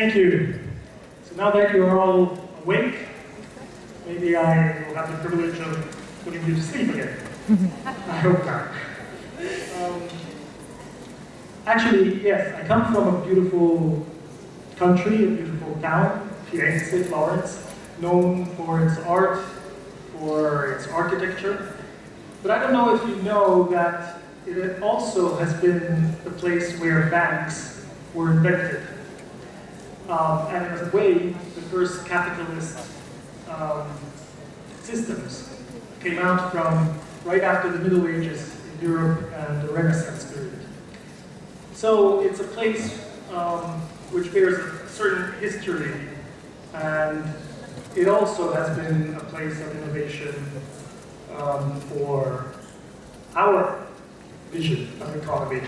Thank you. So now that you're all awake, maybe I will have the privilege of putting you to sleep again. I hope not. Actually, yes, I come from a beautiful country, a beautiful town, Firenze, Florence, known for its art, for its architecture. But I don't know if you know that it also has been the place where banks were invented. And in a way, the first capitalist systems came out from right after the Middle Ages in Europe and the Renaissance period. So it's a place which bears a certain history, and it also has been a place of innovation for our vision of economy,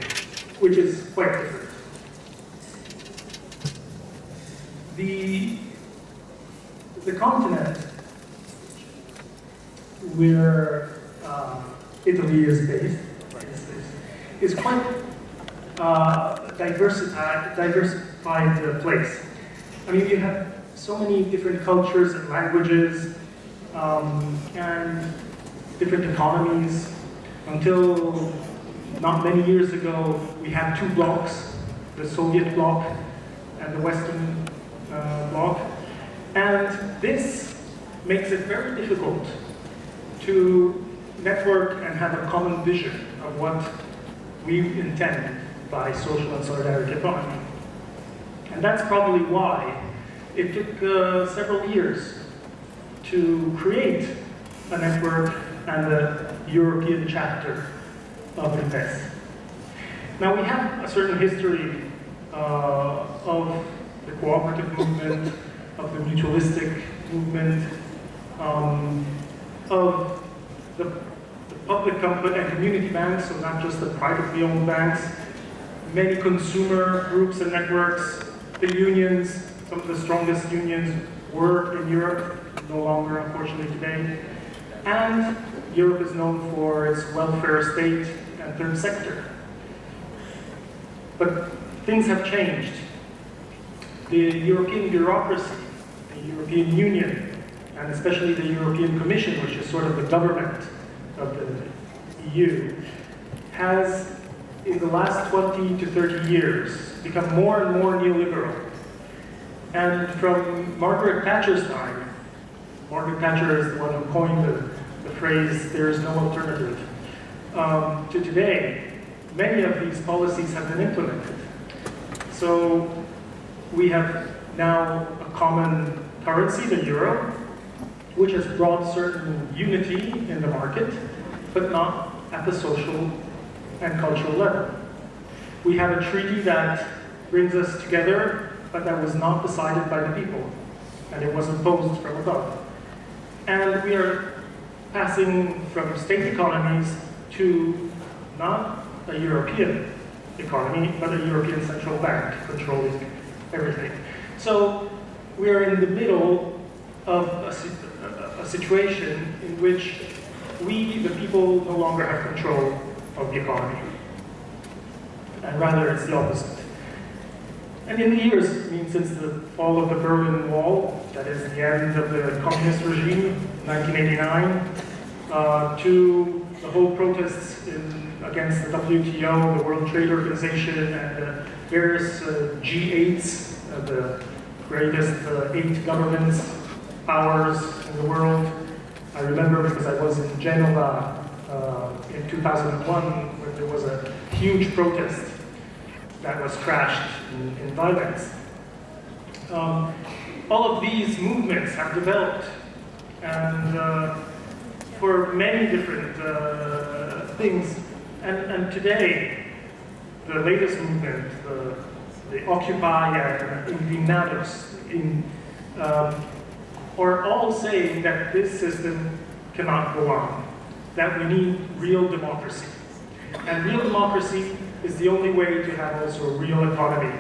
which is quite different. The continent where Italy is based is quite diversified place. I mean, you have so many different cultures and languages and different economies. Until not many years ago, we had two blocks, the Soviet bloc and the Western bloc. And this makes it very difficult to network and have a common vision of what we intend by social and solidarity economy. And that's probably why it took several years to create a network and a European chapter of RIPESS. Now we have a certain history of the cooperative movement, of the mutualistic movement, of the public company and community banks, so not just the privately owned banks, many consumer groups and networks, the unions, some of the strongest unions were in Europe, no longer unfortunately today, and Europe is known for its welfare state and third sector. But things have changed. The European bureaucracy, the European Union, and especially the European Commission, which is sort of the government of the EU, has, in the last 20 to 30 years, become more and more neoliberal. And from Margaret Thatcher's time, Margaret Thatcher is the one who coined the phrase, "there is no alternative," to today, many of these policies have been implemented. So we have now a common currency, the euro, which has brought certain unity in the market, but not at the social and cultural level. We have a treaty that brings us together, but that was not decided by the people, and it was imposed from above. And we are passing from state economies to not a European economy, but a European central bank controlling everything. So we are in the middle of a situation in which we, the people, no longer have control of the economy. And rather it's the opposite. And in the years, I mean, since the fall of the Berlin Wall, that is the end of the communist regime, 1989, to the whole protests against the WTO, the World Trade Organization, and the various G8s, the greatest 8 governments, powers in the world. I remember because I was in Genova in 2001 when there was a huge protest that was crashed in violence. All of these movements have developed, and for many different things. And today, the latest movement, the Occupy and Indignados, are all saying that this system cannot go on, that we need real democracy. And real democracy is the only way to have also a real economy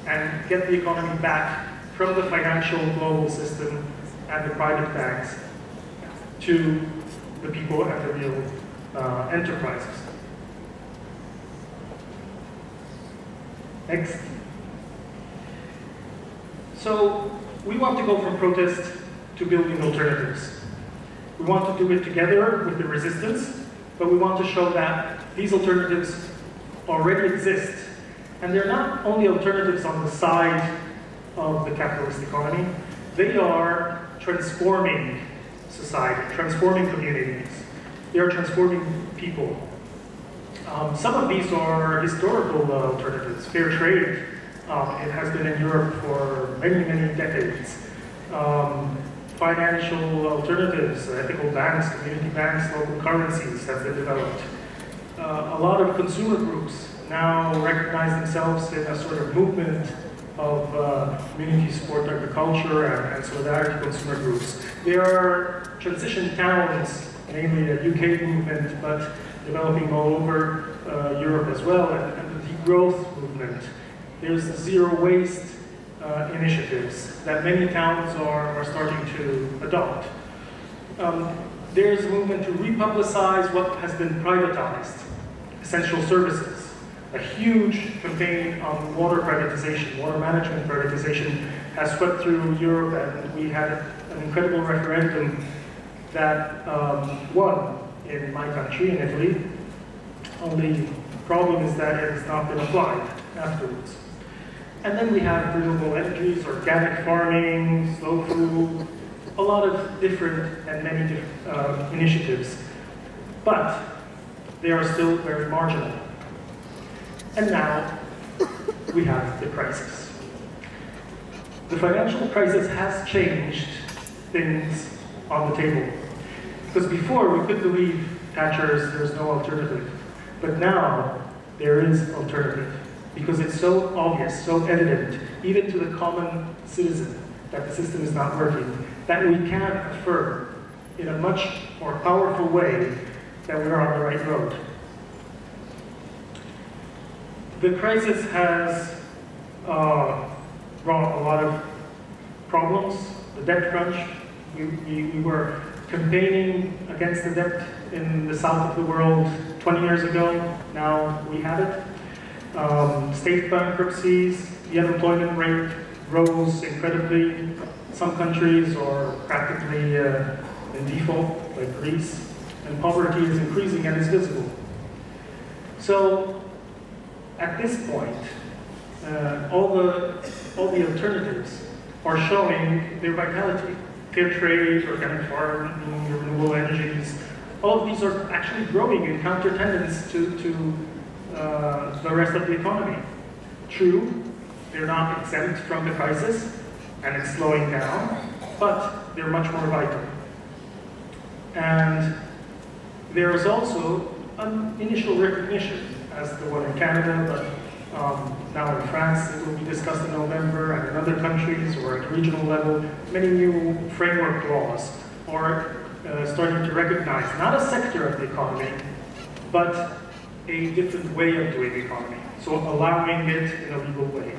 and get the economy back from the financial global system and the private banks to the people and the real enterprises. Next. So we want to go from protest to building alternatives. We want to do it together with the resistance, but we want to show that these alternatives already exist. And they're not only alternatives on the side of the capitalist economy, they are transforming society, transforming communities. They are transforming people. Some of these are historical alternatives. Fair trade, it has been in Europe for many, many decades. Financial alternatives, ethical banks, community banks, local currencies have been developed. A lot of consumer groups now recognize themselves in a sort of movement of community support agriculture and solidarity consumer groups. There are transition towns, namely a UK movement, but developing all over Europe as well, and the degrowth movement. There's zero waste initiatives that many towns are starting to adopt. There's a movement to republicize what has been privatized, essential services. A huge campaign on water privatization, water management privatization has swept through Europe, and we had an incredible referendum that won in my country, in Italy. Only problem is that it has not been applied afterwards. And then we have renewable energies, organic farming, slow food, a lot of different and many different initiatives. But they are still very marginal. And now we have the crisis. The financial crisis has changed things on the table. Because before we could believe Thatcher's there's no alternative. But now there is alternative. Because it's so obvious, so evident, even to the common citizen, that the system is not working, that we can affirm in a much more powerful way that we are on the right road. The crisis has brought a lot of problems. The debt crunch, we were campaigning against the debt in the south of the world 20 years ago. Now we have it. State bankruptcies, the unemployment rate rose incredibly. Some countries are practically in default, like Greece, and poverty is increasing and is visible. So, at this point, all the alternatives are showing their vitality. Fair trade, organic farming, renewable energies, all of these are actually growing in counter tendencies to the rest of the economy. True, they're not exempt from the crisis, and it's slowing down, but they're much more vital. And there is also an initial recognition, as the one in Canada, but now in France it will be discussed in November, and in other countries or at regional level, many new framework laws are starting to recognize not a sector of the economy, but a different way of doing the economy, so allowing it in a legal way.